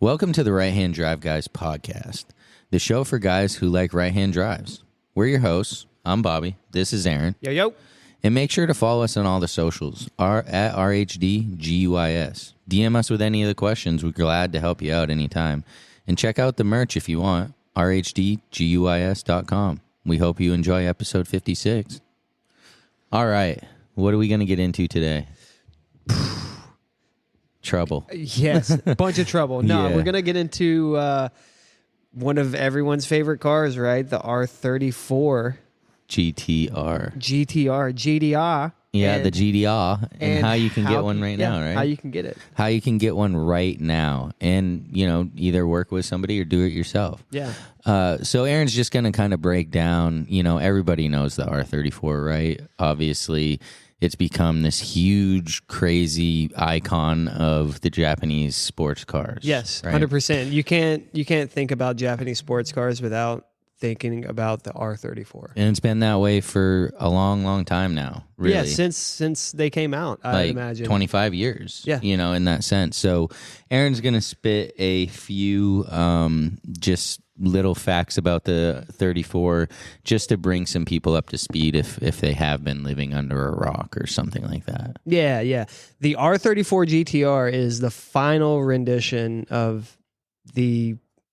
Welcome to the Right Hand Drive Guys podcast, the show for guys who like right-hand drives. We're your hosts. I'm Bobby. This is Aaron. Yo. And make sure to follow us on all the socials, at RHDGUIS. DM us with any of the questions. We're glad to help you out anytime. And check out the merch if you want, RHDGUIS.com. We hope you enjoy episode 56. All right. What are we going to get into today? Trouble. Yes, a bunch of trouble. No, Yeah. We're going to get into one of everyone's favorite cars, right? The R34 GTR. GTR. Yeah, the GTR. And how you can get one right now, right? How you can get it. How you can get one right now. And, either work with somebody or do it yourself. Yeah. So Aaron's just going to kind of break down, everybody knows the R34, right? Obviously, it's become this huge, crazy icon of the Japanese sports cars. Yes, right? 100%. You can't think about Japanese sports cars without thinking about the R34. And it's been that way for a long, long time now, really. Yeah, since they came out, I imagine. 25 years, yeah. In that sense. So Aaron's going to spit a few just little facts about the 34 just to bring some people up to speed if they have been living under a rock or something like that. Yeah. The R34 GTR is the final rendition of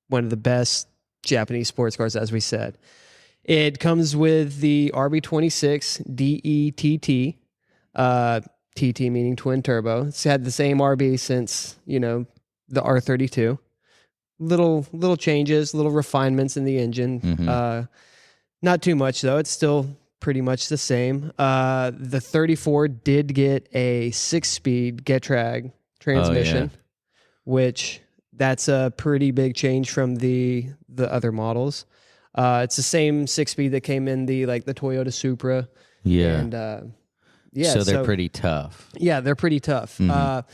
one of the best Japanese sports cars, as we said. It comes with the RB26 DETT, TT meaning twin turbo. It's had the same RB since, the R32. Little changes, little refinements in the engine. Mm-hmm. Not too much, though. It's still pretty much the same. The 34 did get a 6-speed Getrag transmission, which that's a pretty big change from the other models. It's the same 6-speed that came in the Toyota Supra. Yeah. And so they're pretty tough. Yeah, they're pretty tough. Mm-hmm.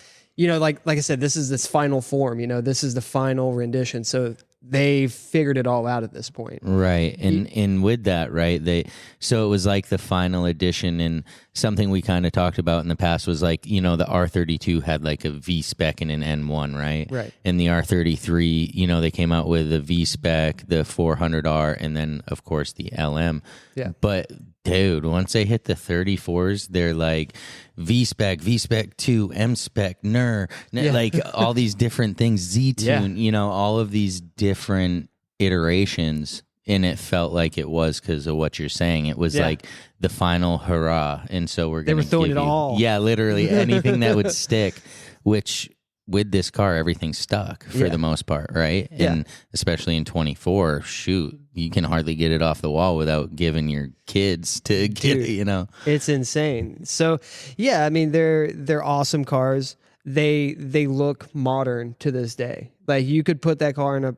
Like I said, this is this final form. This is the final rendition. So they've figured it all out at this point. Right. And with that, right, so it was like the final edition, and something we kind of talked about in the past was the R32 had like a V-spec and an N1, right? Right. And the R33, they came out with the V-spec, the 400R, and then, of course, the LM. Yeah. But, dude, once they hit the 34s, they're like V-spec, V-spec 2, M-spec, NER, like all these different things, Z-tune, all of these different iterations. And it felt like it was because of what you're saying. It was like the final hurrah. And so we're going to throwing it all. Yeah, literally anything that would stick, which with this car, everything stuck for the most part, right? Yeah. And especially in 24, shoot, you can hardly get it off the wall without giving your kids to get it, It's insane. So, yeah, I mean, they're awesome cars. They look modern to this day. Like, you could put that car on a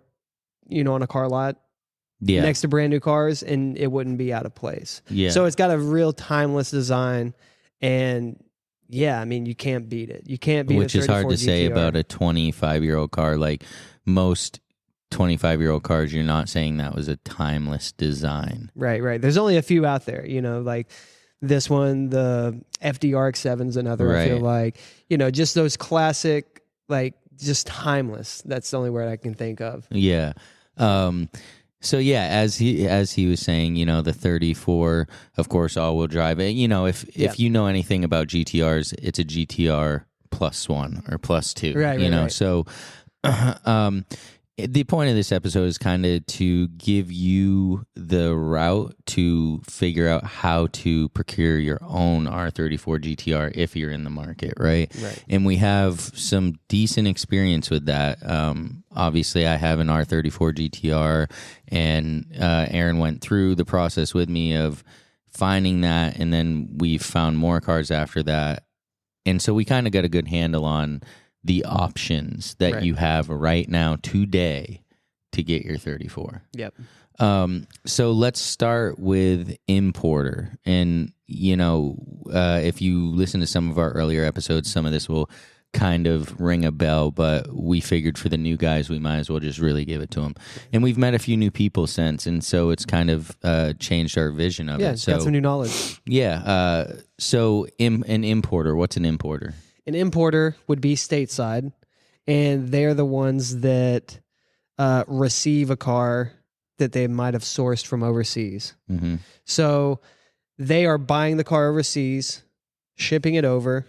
car lot next to brand new cars, and it wouldn't be out of place. Yeah. So it's got a real timeless design, and yeah, I mean, you can't beat it. You can't beat Which is hard to say about a 25-year-old car. Like most 25-year-old cars, you're not saying that was a timeless design. Right. There's only a few out there, like this one, the FDRX7's another, right. I feel like, just those classic, just timeless. That's the only word I can think of. Yeah. So yeah, as he was saying, the 34, of course, all-wheel drive. If you know anything about GTRs, it's a GTR +1 or +2. Right. So the point of this episode is kind of to give you the route to figure out how to procure your own R34 GTR if you're in the market, right? Right. And we have some decent experience with that. Obviously, I have an R34 GTR, and Aaron went through the process with me of finding that, and then we found more cars after that. And so we kind of got a good handle on the options that you have right now today to get your 34. Yep. So let's start with importer. And, if you listen to some of our earlier episodes, some of this will kind of ring a bell, but we figured for the new guys, we might as well just really give it to them. And we've met a few new people since, and so it's kind of changed our vision of it. Yeah, got some new knowledge. Yeah. So an importer, what's an importer? An importer would be stateside, and they're the ones that receive a car that they might have sourced from overseas. Mm-hmm. So they are buying the car overseas, shipping it over,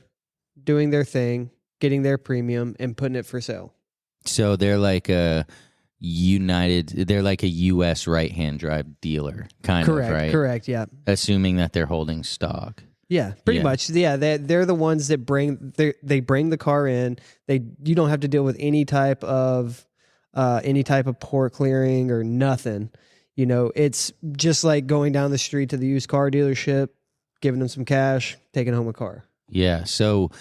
doing their thing, getting their premium, and putting it for sale. So they're like a they're like a U.S. right-hand drive dealer, kind of, right? Correct, yeah. Assuming that they're holding stock. Yeah, pretty much. Yeah, they're the ones that bring the car in. You don't have to deal with any type of port clearing or nothing. You know, it's just like going down the street to the used car dealership, giving them some cash, taking home a car. Yeah. So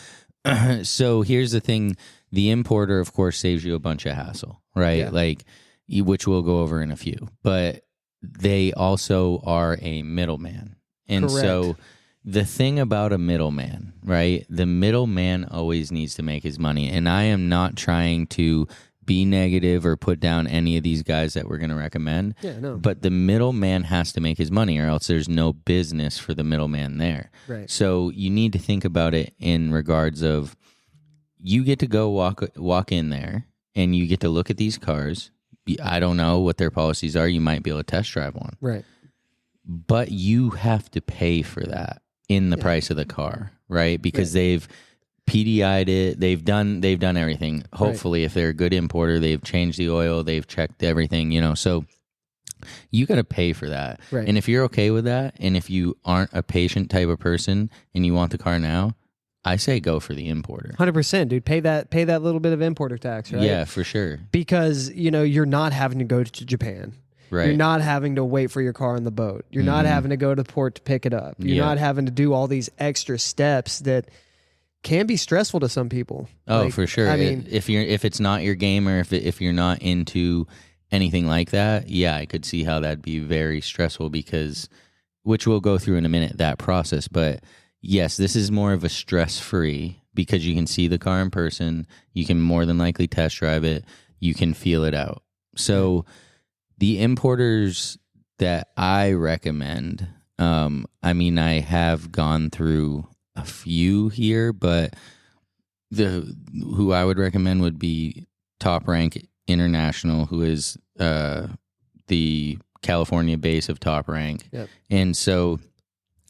here's the thing: the importer, of course, saves you a bunch of hassle, right? Yeah. Like, which we'll go over in a few. But they also are a middleman, and Correct. so the thing about a middleman, right? The middleman always needs to make his money, and I am not trying to be negative or put down any of these guys that we're going to recommend. Yeah, no. But the middleman has to make his money, or else there's no business for the middleman there. Right. So you need to think about it in regards of you get to go walk in there and you get to look at these cars. I don't know what their policies are. You might be able to test drive one. Right. But you have to pay for that in the price of the car, right? Because they've PDI'd it. They've done everything. Hopefully, if they're a good importer, they've changed the oil, they've checked everything, so you got to pay for that. Right. And if you're okay with that, and if you aren't a patient type of person and you want the car now, I say go for the importer. 100%, dude. Pay that little bit of importer tax, right? Yeah, for sure. Because, you're not having to go to Japan. Right. You're not having to wait for your car on the boat. You're not having to go to the port to pick it up. You're not having to do all these extra steps that can be stressful to some people. Oh, for sure. I mean, if it's not your game, or if you're not into anything like that, yeah, I could see how that'd be very stressful, because, which we'll go through in a minute, that process. But yes, this is more of a stress-free, because you can see the car in person, you can more than likely test drive it, you can feel it out. So the importers that I recommend, I have gone through a few here, but who I would recommend would be Top Rank International, who is the California base of Top Rank. Yep. And so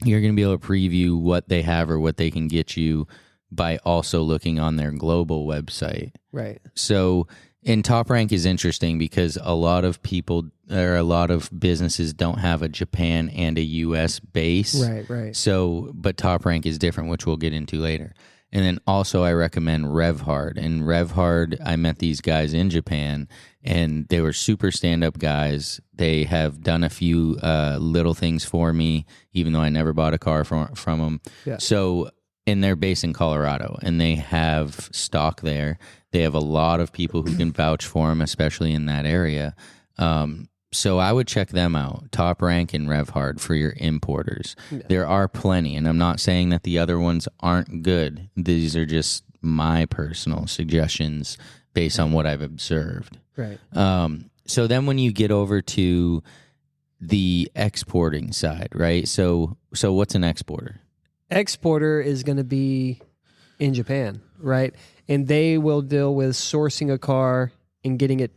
you're going to be able to preview what they have or what they can get you by also looking on their global website. right. So, and Top Rank is interesting because a lot of people or a lot of businesses don't have a Japan and a U.S. base. Right. So, but Top Rank is different, which we'll get into later. And then also I recommend RevHard. And RevHard, I met these guys in Japan, and they were super stand-up guys. They have done a few little things for me, even though I never bought a car from them. Yeah. So, and they're based in Colorado, and they have stock there. They have a lot of people who can vouch for them, especially in that area. So I would check them out, Top Rank and RevHard, for your importers. Yeah. There are plenty, and I'm not saying that the other ones aren't good. These are just my personal suggestions based on what I've observed. Right. So then when you get over to the exporting side, right? So what's an exporter? Exporter is going to be in Japan, right? And they will deal with sourcing a car and getting it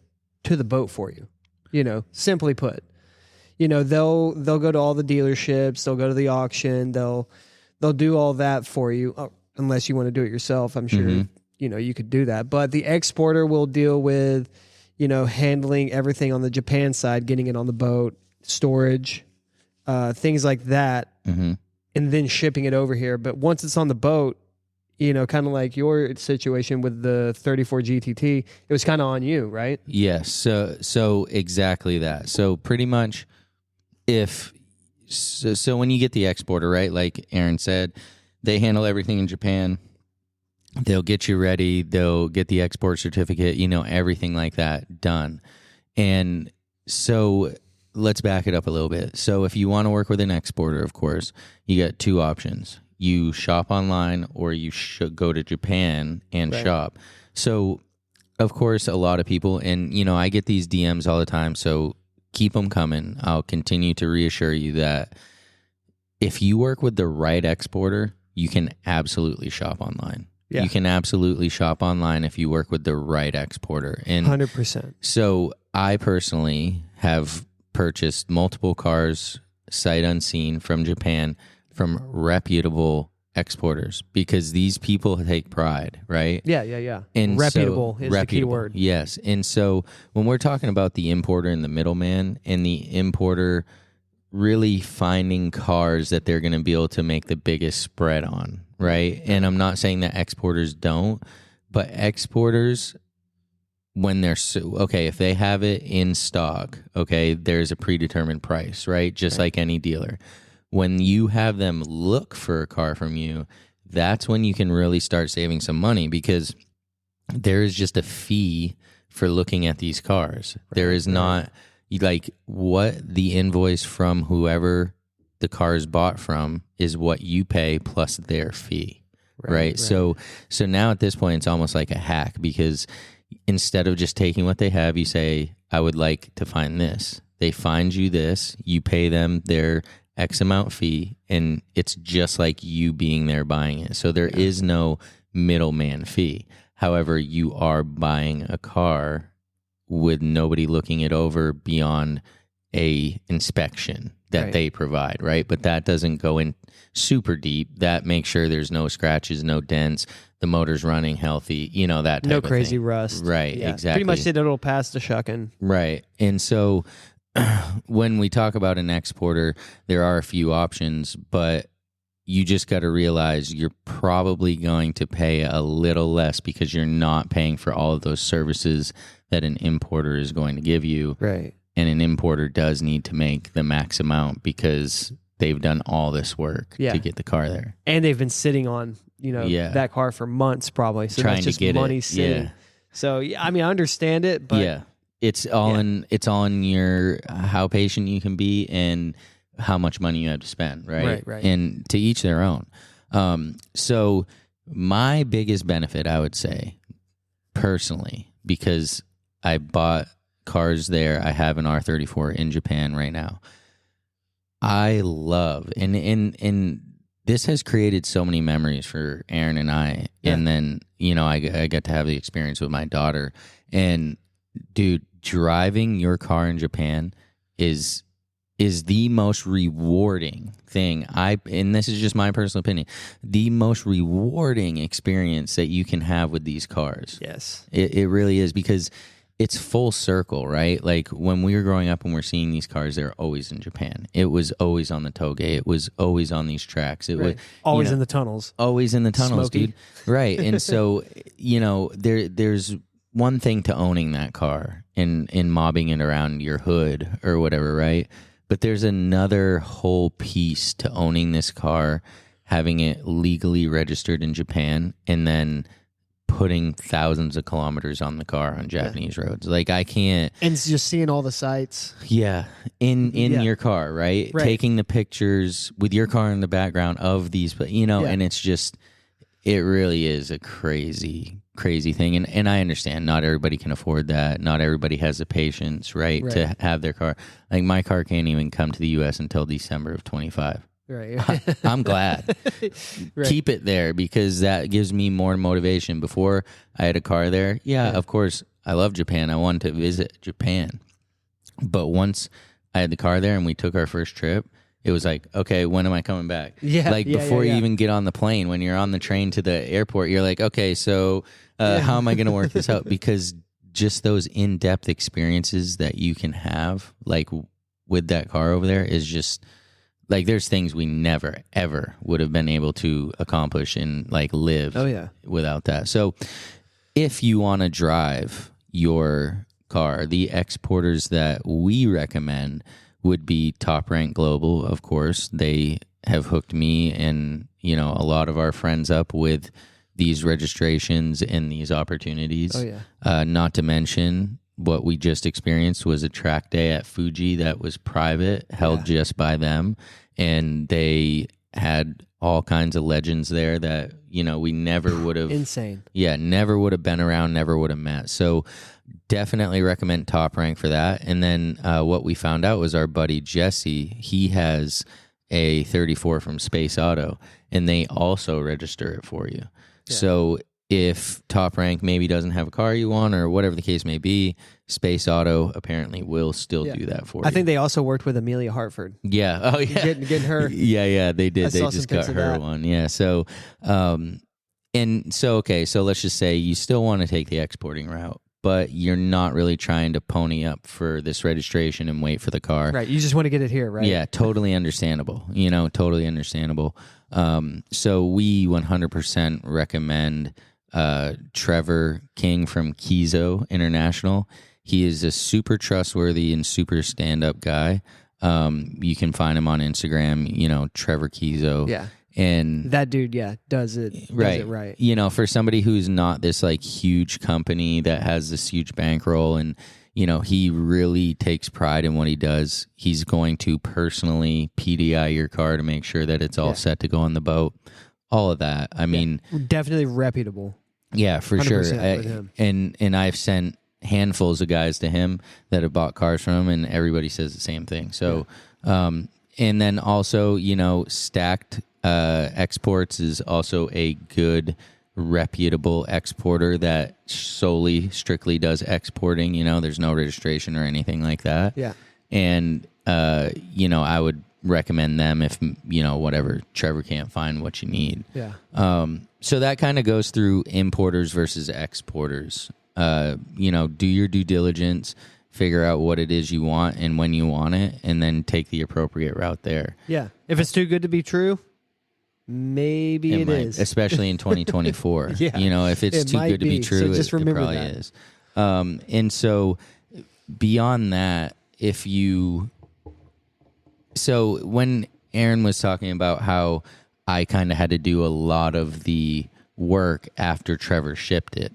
to the boat for you. Simply put, they'll go to all the dealerships, they'll go to the auction, they'll do all that for you, unless you want to do it yourself. I'm sure, you could do that. But the exporter will deal with, handling everything on the Japan side, getting it on the boat, storage, things like that, and then shipping it over here. But once it's on the boat, kind of like your situation with the 34 GTT, it was kind of on you, right? Yes. So exactly that. So pretty much so when you get the exporter, right, like Aaron said, they handle everything in Japan. They'll get you ready. They'll get the export certificate, everything like that done. And so let's back it up a little bit. So if you want to work with an exporter, of course, you got two options. You shop online, or you should go to Japan and shop. So, of course, a lot of people, and, I get these DMs all the time, so keep them coming. I'll continue to reassure you that if you work with the right exporter, you can absolutely shop online. You can absolutely shop online if you work with the right exporter. And 100%. so I personally have purchased multiple cars sight unseen from Japan from reputable exporters because these people take pride, right? Yeah. And reputable so, is the key word. Yes. And so when we're talking about the importer and the middleman, and the importer really finding cars that they're going to be able to make the biggest spread on, right? And I'm not saying that exporters don't, but exporters, when they're if they have it in stock, there's a predetermined price, right? Just like any dealer. When you have them look for a car from you, that's when you can really start saving some money, because there is just a fee for looking at these cars. There is not like what the invoice from whoever the car is bought from is what you pay plus their fee, right? So now at this point, it's almost like a hack, because instead of just taking what they have, you say, I would like to find this. They find you this, you pay them their X amount fee, and it's just like you being there buying it. So there is no middleman fee. However, you are buying a car with nobody looking it over beyond a inspection that they provide, right? But that doesn't go in super deep. That makes sure there's no scratches, no dents, the motor's running healthy, that type no of crazy thing. rust. Right, exactly. Pretty much did a little past the shucking. Right. And so when we talk about an exporter, there are a few options, but you just got to realize you're probably going to pay a little less because you're not paying for all of those services that an importer is going to give you. Right. And an importer does need to make the max amount because they've done all this work to get the car there. And they've been sitting on, that car for months probably. So trying that's just to get money it. sitting. Yeah. So, I mean, I understand it, but it's all in your how patient you can be and how much money you have to spend, right? Right. And to each their own. So my biggest benefit, I would say, personally, because I bought cars there, I have an R34 in Japan right now. I love and this has created so many memories for Aaron and I. Yeah. And then, I got to have the experience with my daughter. And dude, driving your car in Japan is the most rewarding thing. And this is just my personal opinion, the most rewarding experience that you can have with these cars. Yes. It really is, because it's full circle, right? Like when we were growing up and we're seeing these cars, they're always in Japan. It was always on the toge. It was always on these tracks. It was always in the tunnels. Always in the tunnels, Smoky. dude. Right. And so, there's one thing to owning that car and mobbing it around your hood or whatever, right? But there's another whole piece to owning this car, having it legally registered in Japan, and then putting thousands of kilometers on the car on Japanese roads. Like I can't. And just seeing all the sights. Yeah. In your car, right? Taking the pictures with your car in the background of these, and it's just, it really is a crazy thing. And I understand not everybody can afford that. Not everybody has the patience, right, to have their car. Like my car can't even come to the U.S. until December of 25. Right. I'm glad. Keep it there, because that gives me more motivation. Before I had a car there, of course, I love Japan. I wanted to visit Japan. But once I had the car there and we took our first trip, it was like, okay, when am I coming back? Before you even get on the plane, when you're on the train to the airport, you're like, okay, so how am I going to work this out? Because just those in-depth experiences that you can have, like with that car over there, is just like, there's things we never, ever would have been able to accomplish and like live without that. So if you want to drive your car, the exporters that we recommend would be Top Rank Global, of course. They have hooked me and, a lot of our friends up with these registrations and these opportunities. Not to mention, what we just experienced was a track day at Fuji that was private, held just by them. And they had all kinds of legends there that, we never would have. Insane. Yeah, never would have been around, never would have met. So definitely recommend Top Rank for that. And then what we found out was our buddy Jesse, he has a 34 from Space Auto, and they also register it for you. Yeah. So if Top Rank maybe doesn't have a car you want or whatever the case may be, Space Auto apparently will still do that for you. I think they also worked with Amelia Hartford. Yeah. Oh, yeah. Getting her. Yeah, they did. They saw just some got pics of her that. one. Yeah. So, okay. So let's just say you still want to take the exporting route, but you're not really trying to pony up for this registration and wait for the car. Right. You just want to get it here, right? Yeah, totally understandable. Totally understandable. So we 100% recommend Trevor King from Kizo International. He is a super trustworthy and super stand-up guy. You can find him on Instagram, Trevor Kizo. Yeah. And that dude, does it right. For somebody who's not this like huge company that has this huge bankroll and, he really takes pride in what he does. He's going to personally PDI your car to make sure that it's all set to go on the boat. All of that. I mean, definitely reputable. Yeah, for sure. with him. And I've sent handfuls of guys to him that have bought cars from him, and everybody says the same thing. So, and then also, Stacked Exports is also a good, reputable exporter that strictly does exporting. There's no registration or anything like that. Yeah. And, I would recommend them if, whatever, Trevor can't find what you need. Yeah. So that kind of goes through importers versus exporters. Do your due diligence, figure out what it is you want and when you want it, and then take the appropriate route there. Yeah. If it's too good to be true, maybe it is. Especially in 2024. Yeah. If it's too good to be true, so just remember it probably that. is. And so beyond that, so when Aaron was talking about how I kind of had to do a lot of the work after Trevor shipped it.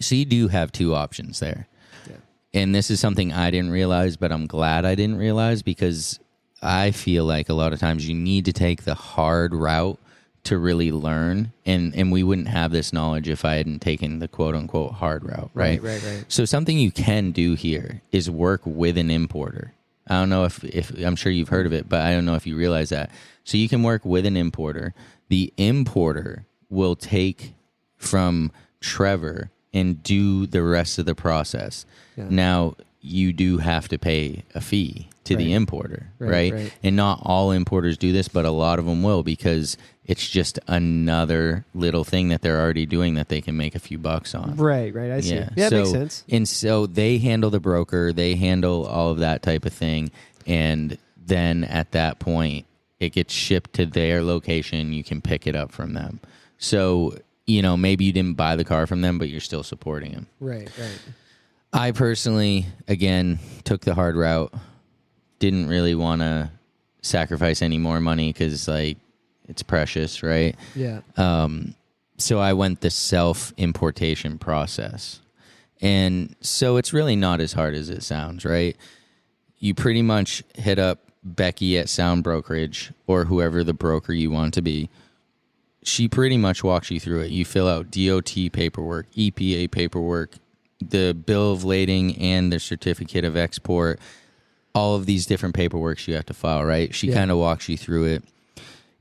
So you do have two options there. Yeah. And this is something I didn't realize, but I'm glad I didn't realize because I feel like a lot of times you need to take the hard route to really learn. And we wouldn't have this knowledge if I hadn't taken the quote unquote hard route, right? Right. So something you can do here is work with an importer. I don't know if I'm sure you've heard of it, but I don't know if you realize that. So you can work with an importer. The importer will take from Trevor and do the rest of the process. Yeah. Now, you do have to pay a fee to the importer, right? And not all importers do this, but a lot of them will because it's just another little thing that they're already doing that they can make a few bucks on. Right. I see. Yeah, that makes sense. And so they handle the broker, they handle all of that type of thing, and then at that point, it gets shipped to their location. You can pick it up from them. So, maybe you didn't buy the car from them, but you're still supporting them. Right. I personally, again, took the hard route. Didn't really want to sacrifice any more money because, it's precious, right? Yeah. So I went the self-importation process. And so it's really not as hard as it sounds, right? You pretty much hit up Becky at Sound Brokerage or whoever the broker you want to be. She pretty much walks you through it. You fill out DOT paperwork, EPA paperwork, the bill of lading and the certificate of export, all of these different paperworks you have to file, right? She kind of walks you through it.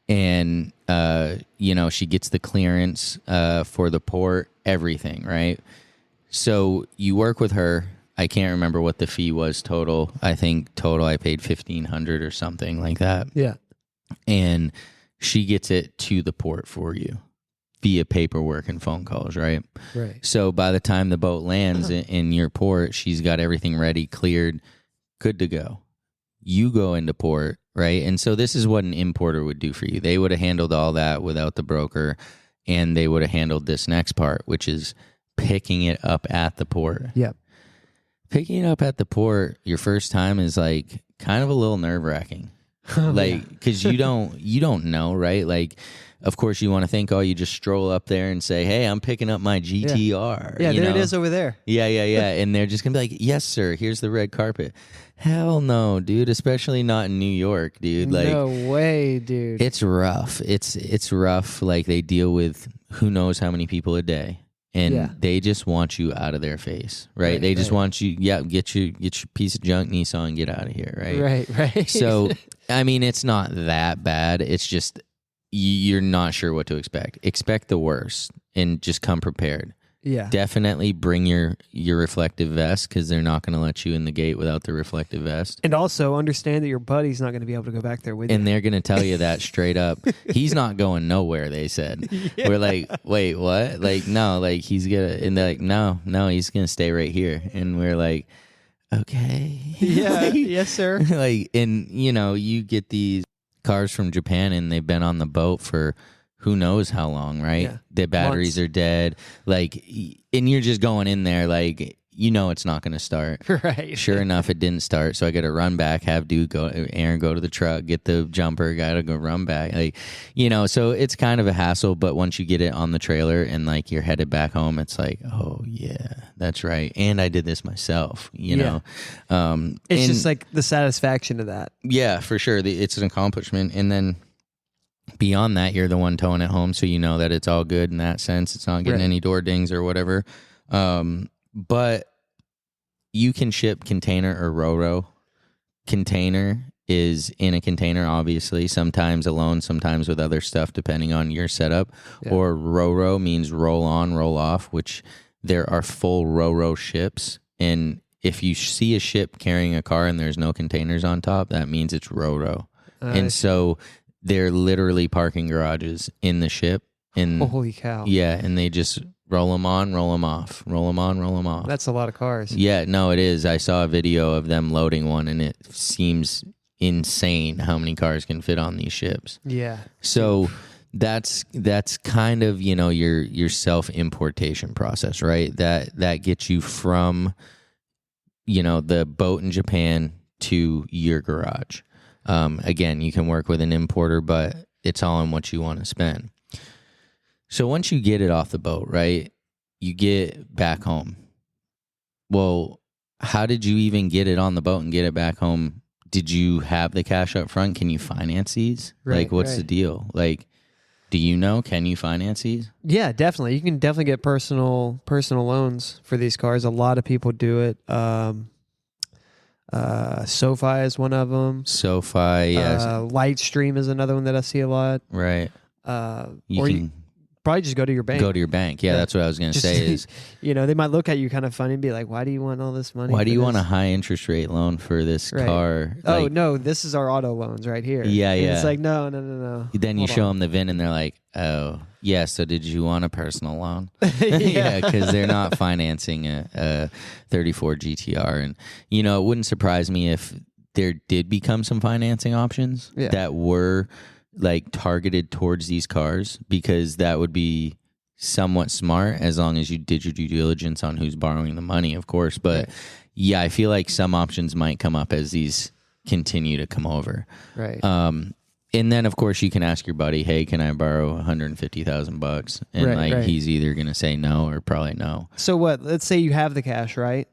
And, she gets the clearance for the port, everything, right? So you work with her. I can't remember what the fee was total. I think total I paid $1,500 or something like that. Yeah. And she gets it to the port for you via paperwork and phone calls, right? Right. So by the time the boat lands in your port, she's got everything ready, cleared, good to go. You go into port, right? And so this is what an importer would do for you. They would have handled all that without the broker, and they would have handled this next part, which is picking it up at the port. Yep. Picking it up at the port your first time is kind of a little nerve-wracking. Because you don't know, right? Of course, you want to think, you just stroll up there and say, hey, I'm picking up my GTR. Yeah, there it is over there. Yeah. And they're just going to be like, yes, sir, here's the red carpet. Hell no, dude, especially not in New York, dude. No way, dude. It's rough. It's rough. They deal with who knows how many people a day. And they just want you out of their face, right? They just want you, get your piece of junk Nissan and get out of here, right? Right. So, I mean, it's not that bad. It's just you're not sure what to expect. Expect the worst and just come prepared. Yeah. Definitely bring your reflective vest, because they're not going to let you in the gate without the reflective vest. And also understand that your buddy's not going to be able to go back there with you. And they're going to tell you that straight up. He's not going nowhere, they said. Yeah. We're like, wait, what? Like, no, like he's going to, and they're like, no, he's going to stay right here. And we're like, okay. Yeah. Like, yes, sir. Like, and you get these cars from Japan and they've been on the boat for who knows how long, right? Yeah. The batteries are dead. Like, and you're just going in there like, it's not going to start. Right. Sure enough, it didn't start. So I got to run back, have Aaron go to the truck, get the jumper, got to go run back. Like, so it's kind of a hassle. But once you get it on the trailer and like you're headed back home, it's like, oh yeah, that's right. And I did this myself, know. It's just like the satisfaction of that. Yeah, for sure. It's an accomplishment. And then beyond that, you're the one towing it home. So you know that it's all good in that sense. It's not getting any door dings or whatever. But you can ship container or ro-ro. Container is in a container, obviously, sometimes alone, sometimes with other stuff, depending on your setup. Yeah. Or ro-ro means roll on, roll off, which there are full ro-ro ships. And if you see a ship carrying a car and there's no containers on top, that means it's ro-ro. And so they're literally parking garages in the ship. And holy cow. Yeah, and they just roll them on, roll them off, roll them on, roll them off. That's a lot of cars. Yeah, no, it is. I saw a video of them loading one, and it seems insane how many cars can fit on these ships. Yeah. So that's kind of, your self-importation process, right? That gets you from, the boat in Japan to your garage. Again, you can work with an importer, but it's all on what you want to spend. So once you get it off the boat, right, you get back home. Well, how did you even get it on the boat and get it back home? Did you have the cash up front? Can you finance these? Right, like, what's the deal? Like, do you know? Can you finance these? Yeah, definitely. You can definitely get personal loans for these cars. A lot of people do it. SoFi is one of them. SoFi, yes. Lightstream is another one that I see a lot. Right. You can probably just go to your bank. Go to your bank. Yeah, that's what I was going to say is... they might look at you kind of funny and be like, why do you want all this money? Why do you want a high interest rate loan for this car? Oh, no, this is our auto loans right here. Yeah, and yeah. it's like, no. Then you show them the VIN and they're like, oh, yeah, so did you want a personal loan? Yeah, because they're not financing a 34 GTR. And, it wouldn't surprise me if there did become some financing options that were like targeted towards these cars, because that would be somewhat smart as long as you did your due diligence on who's borrowing the money, of course. But yeah, I feel like some options might come up as these continue to come over. Right. And then of course you can ask your buddy, hey, can I borrow $150,000? And he's either going to say no or probably no. So what, let's say you have the cash, right?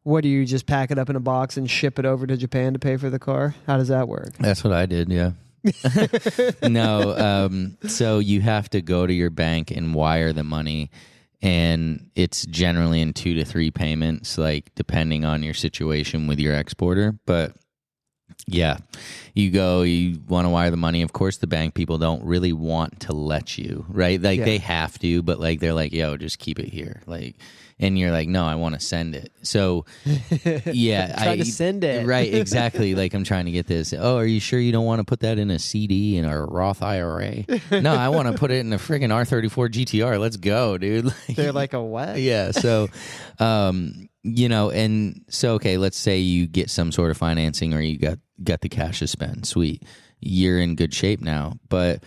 What, do you just pack it up in a box and ship it over to Japan to pay for the car? How does that work? That's what I did. Yeah. No. So you have to go to your bank and wire the money, and it's generally in 2 to 3 payments, like depending on your situation with your exporter. But yeah, you want to wire the money. Of course, the bank people don't really want to let you, right? Like they have to, but like they're like, yo, just keep it here. Like, and you're like, no, I want to send it. So yeah, trying to send it. Right, exactly. Like, I'm trying to get this. Oh, are you sure you don't want to put that in a CD in a Roth IRA? No, I want to put it in a friggin' R34 GTR. Let's go, dude. They're like, a what? Yeah. So, and so, okay, let's say you get some sort of financing or you got the cash to spend. Sweet. You're in good shape now, but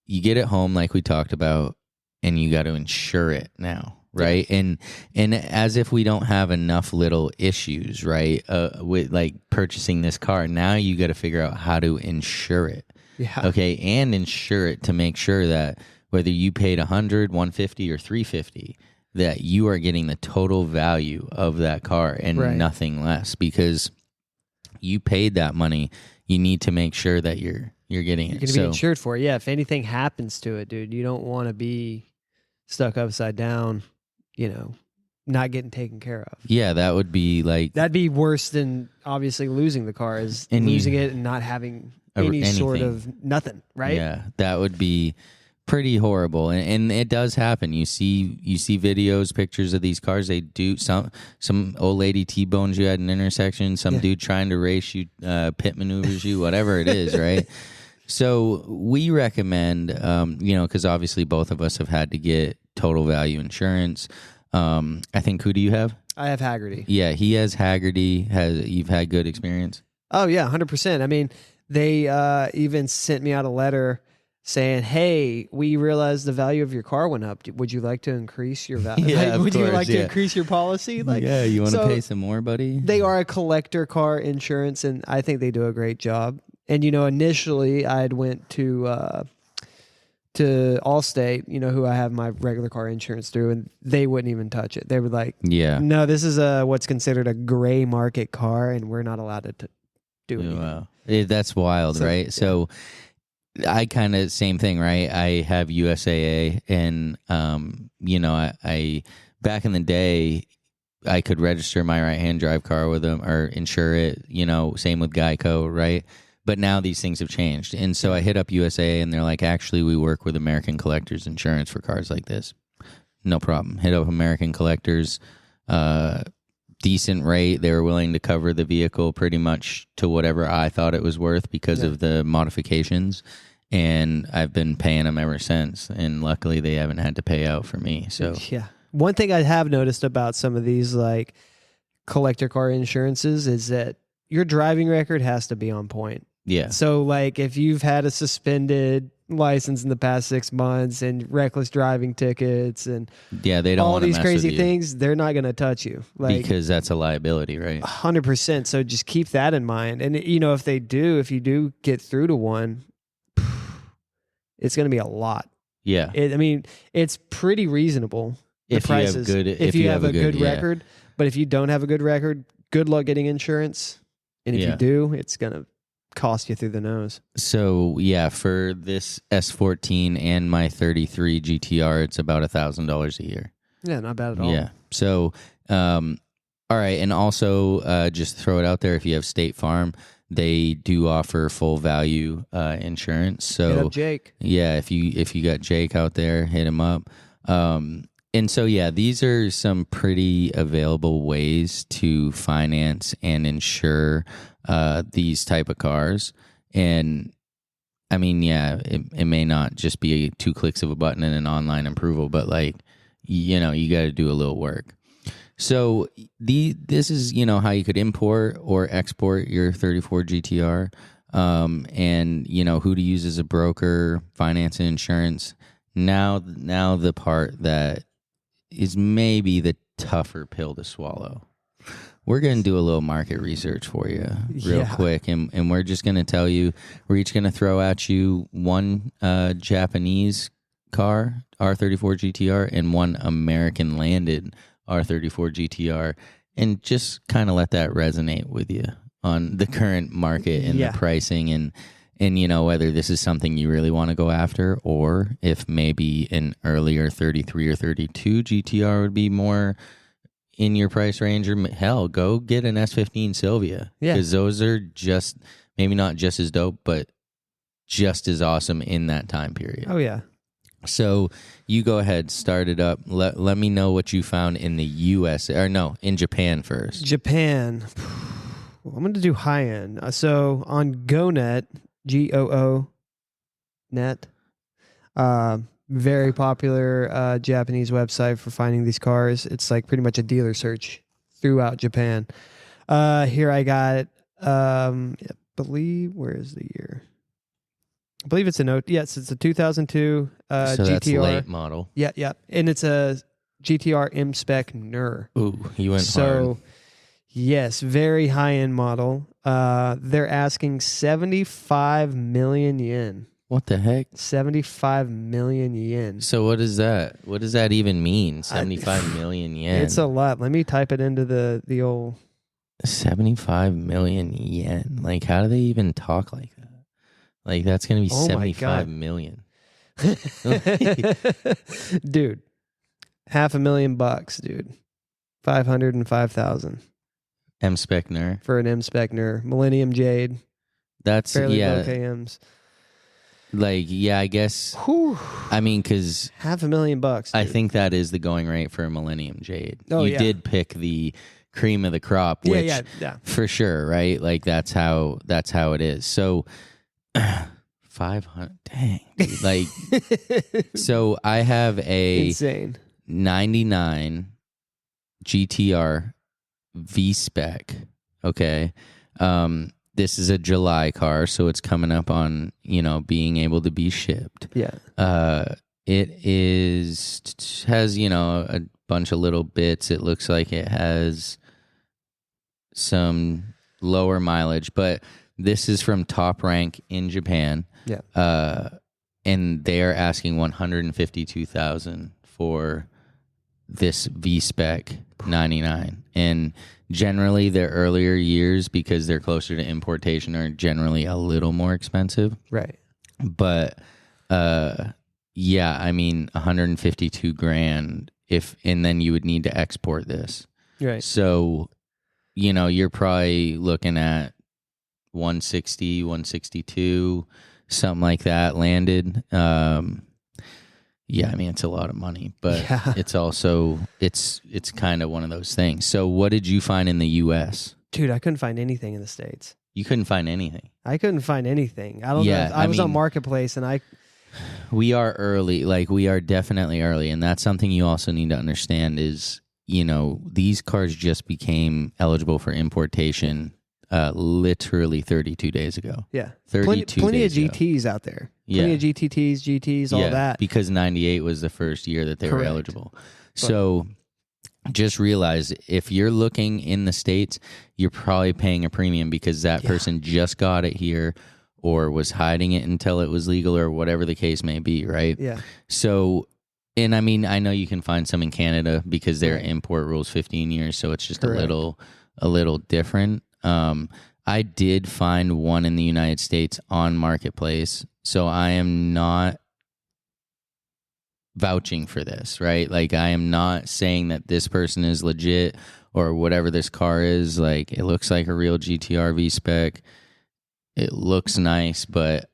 you get it home like we talked about, and you got to insure it now. Right. Yeah. And as if we don't have enough little issues, right, with like purchasing this car, now you got to figure out how to insure it. Yeah. Okay. And insure it to make sure that whether you paid $100, $150, or $350, that you are getting the total value of that car and nothing less, because you paid that money. You need to make sure that you're getting it. You're going to be insured for it. Yeah. If anything happens to it, dude, you don't want to be stuck upside down, not getting taken care of. Yeah, that would be like... That'd be worse than obviously losing the car, is losing it and not having any sort anything. of nothing, right? Yeah, that would be pretty horrible, and it does happen. You see videos, pictures of these cars. They do some old lady T-bones you at an intersection. Some dude trying to race you, pit maneuvers you, whatever it is, right? So we recommend, because obviously both of us have had to get total value insurance. I think, who do you have? I have Haggerty. Yeah, he has Haggerty. You've had good experience? Oh yeah, 100%. I mean, they even sent me out a letter saying, "Hey, we realized the value of your car went up. Would you like to increase your value? Yeah, Would you course, like to increase your policy? Like, yeah, you want to so pay some more, buddy?" They are a collector car insurance, and I think they do a great job. And initially I had went to Allstate, who I have my regular car insurance through, and they wouldn't even touch it. They were like, "Yeah, no, this is what's considered a gray market car, and we're not allowed to do it." Wow, that's wild, right? Yeah. So I kind of same thing, right? I have USAA, and I back in the day, I could register my right-hand drive car with them or insure it. Same with Geico, right? But now these things have changed, and so I hit up USAA, and they're like, "Actually, we work with American Collectors Insurance for cars like this. No problem. Hit up American Collectors." Decent rate. They were willing to cover the vehicle pretty much to whatever I thought it was worth because of the modifications. And I've been paying them ever since. And luckily they haven't had to pay out for me. So yeah. One thing I have noticed about some of these like collector car insurances is that your driving record has to be on point. Yeah. So like if you've had a suspended license in the past 6 months and reckless driving tickets and they don't all want to these mess crazy with you things, they're not going to touch you. Like, because that's a liability, right? 100%. So just keep that in mind. And if you do get through to one, it's going to be a lot. Yeah. It's pretty reasonable. The prices, if you have a good record, but if you don't have a good record, good luck getting insurance. And if you do, it's going to cost you through the nose. So for this S14 and my 33 GTR, it's about $1,000 a year. Yeah, not bad at all. Yeah. So, all right, and also just throw it out there. If you have State Farm, they do offer full value insurance. So, hit up Jake. Yeah, if you got Jake out there, hit him up. And so, these are some pretty available ways to finance and insure these type of cars. And I mean, it may not just be 2 clicks of a button and an online approval, but you got to do a little work. So this is, how you could import or export your 34 GTR, and who to use as a broker, finance and insurance. Now the part that is maybe the tougher pill to swallow. We're going to do a little market research for you real quick, and we're just going to tell you, we're each going to throw at you one Japanese car, R34 GTR, and one American landed R34 GTR, and just kind of let that resonate with you on the current market and the pricing and whether this is something you really want to go after, or if maybe an earlier 33 or 32 GTR would be more in your price range, or hell, go get an S15 Sylvia. Because those are just, maybe not just as dope, but just as awesome in that time period. Oh, yeah. So you go ahead, start it up. Let me know what you found in the U.S. or no, in Japan first. Japan. Well, I'm going to do high end. So on GoNet, GOO net, very popular Japanese website for finding these cars. It's like pretty much a dealer search throughout Japan. Here I got, I believe, where is the year? I believe it's it's a 2002 so GTR. That's late model. Yeah. And it's a GTR M-Spec NER. Ooh, you went hard. Yes, very high-end model. They're asking 75 million yen. What the heck? 75 million yen. So what is that? What does that even mean? 75 million yen. It's a lot. Let me type it into the old 75 million yen. Like, how do they even talk like that? Like, that's going to be 75 million. Dude, $500,000, dude. 505,000. M-Spec NER. For an M-Spec NER. Millennium Jade. That's fairly low KMs. Like, yeah, I guess. Whew. I mean, because $500,000. Dude. I think that is the going rate for a Millennium Jade. Oh, you did pick the cream of the crop, which yeah. for sure, right? Like that's how it is. So 500, dang, dude. Like, so I have a insane 99 GTR V-Spec. Okay. This is a July car, so it's coming up on, being able to be shipped. Yeah. It has, a bunch of little bits. It looks like it has some lower mileage, but this is from Top Rank in Japan. Yeah. And they are asking $152,000 for this V-Spec 99. And generally, their earlier years, because they're closer to importation, are generally a little more expensive. Right. But yeah, I mean, $152,000 and then you would need to export this. Right. So, you're probably looking at 160, 162, something like that landed. Yeah, I mean, it's a lot of money, but it's also, it's kind of one of those things. So what did you find in the U.S.? Dude, I couldn't find anything in the States. You couldn't find anything? I couldn't find anything. I don't know. I was on Marketplace and we are early. Like, we are definitely early. And that's something you also need to understand is, these cars just became eligible for importation literally 32 days ago. Yeah. 32 plenty days of GTs out there. Yeah. Plenty of GTs, all that. Because 98 was the first year that they were eligible. So just realize if you're looking in the States, you're probably paying a premium because that person just got it here or was hiding it until it was legal or whatever the case may be, right? Yeah. So, and I mean, I know you can find some in Canada because their import rule's 15 years, so it's just a little different. I did find one in the United States on Marketplace, so I am not vouching for this, right? Like, I am not saying that this person is legit or whatever this car is. Like, it looks like a real GTR V-Spec. It looks nice, but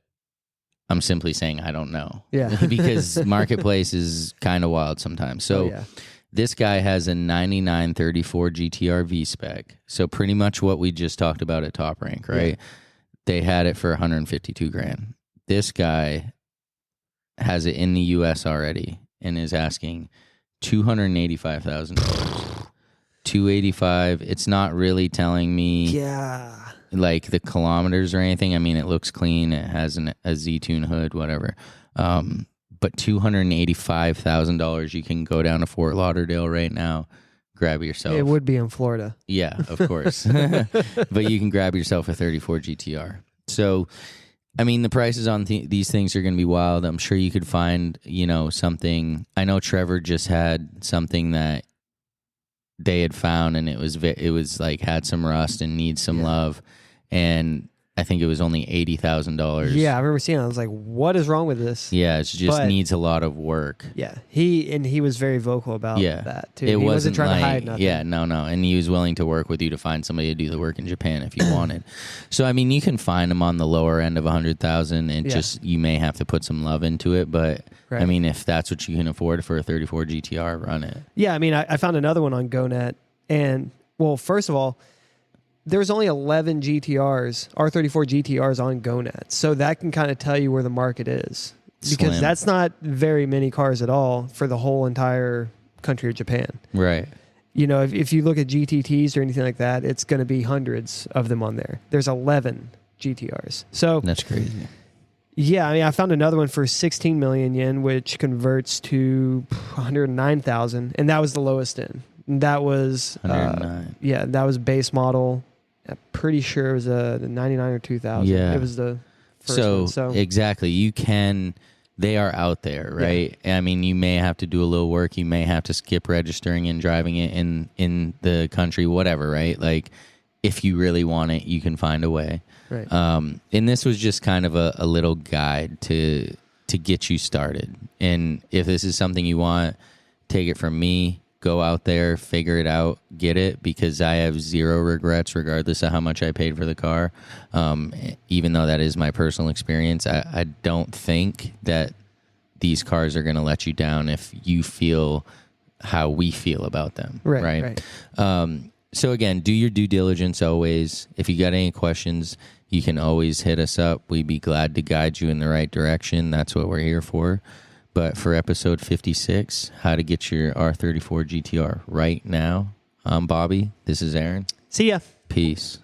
I'm simply saying I don't know. Yeah. Because Marketplace is kind of wild sometimes. So this guy has a 99 34 GTR V-Spec. So pretty much what we just talked about at Top Rank, right? Yeah. They had it for $152,000. This guy has it in the U.S. already and is asking $285,000. $285,000. It's not really telling me like the kilometers or anything. I mean, it looks clean. It has a Z-Tune hood, whatever. But $285,000, you can go down to Fort Lauderdale right now, grab yourself. It would be in Florida. Yeah, of course. But you can grab yourself a 34 GTR. So, I mean, the prices on these things are going to be wild. I'm sure you could find, something. I know Trevor just had something that they had found, and it was like had some rust and needs some love, and I think it was only $80,000. Yeah, I remember seeing it. I was like, what is wrong with this? Yeah, it just needs a lot of work. Yeah, he was very vocal about that, too. He wasn't trying to hide nothing. Yeah, no. And he was willing to work with you to find somebody to do the work in Japan if you wanted. So, I mean, you can find them on the lower end of $100,000, and just you may have to put some love into it. But, I mean, if that's what you can afford for a 34 GTR, run it. Yeah, I mean, I found another one on GoNet. And, well, first of all, there's only 11 GTRs, R34 GTRs on GoNet. So that can kind of tell you where the market is. Because that's not very many cars at all for the whole entire country of Japan. Right. If you look at GTTs or anything like that, it's going to be hundreds of them on there. There's 11 GTRs. So that's crazy. Yeah, I mean, I found another one for 16 million yen, which converts to 109,000. And that was the lowest end. That was 109. That was base model. I'm pretty sure it was a 99 or 2000. Yeah. It was the first one. So exactly. They are out there, right? Yeah. I mean, you may have to do a little work. You may have to skip registering and driving it in the country, whatever, right? Like, if you really want it, you can find a way. Right. And this was just kind of a little guide to get you started. And if this is something you want, take it from me. go out there, figure it out, get it, because I have zero regrets regardless of how much I paid for the car. Even though that is my personal experience, I don't think that these cars are going to let you down if you feel how we feel about them. Right. So again, do your due diligence always. If you got any questions, you can always hit us up. We'd be glad to guide you in the right direction. That's what we're here for. But for episode 56, how to get your R34 GTR right now, I'm Bobby. This is Aaron. See ya. Peace.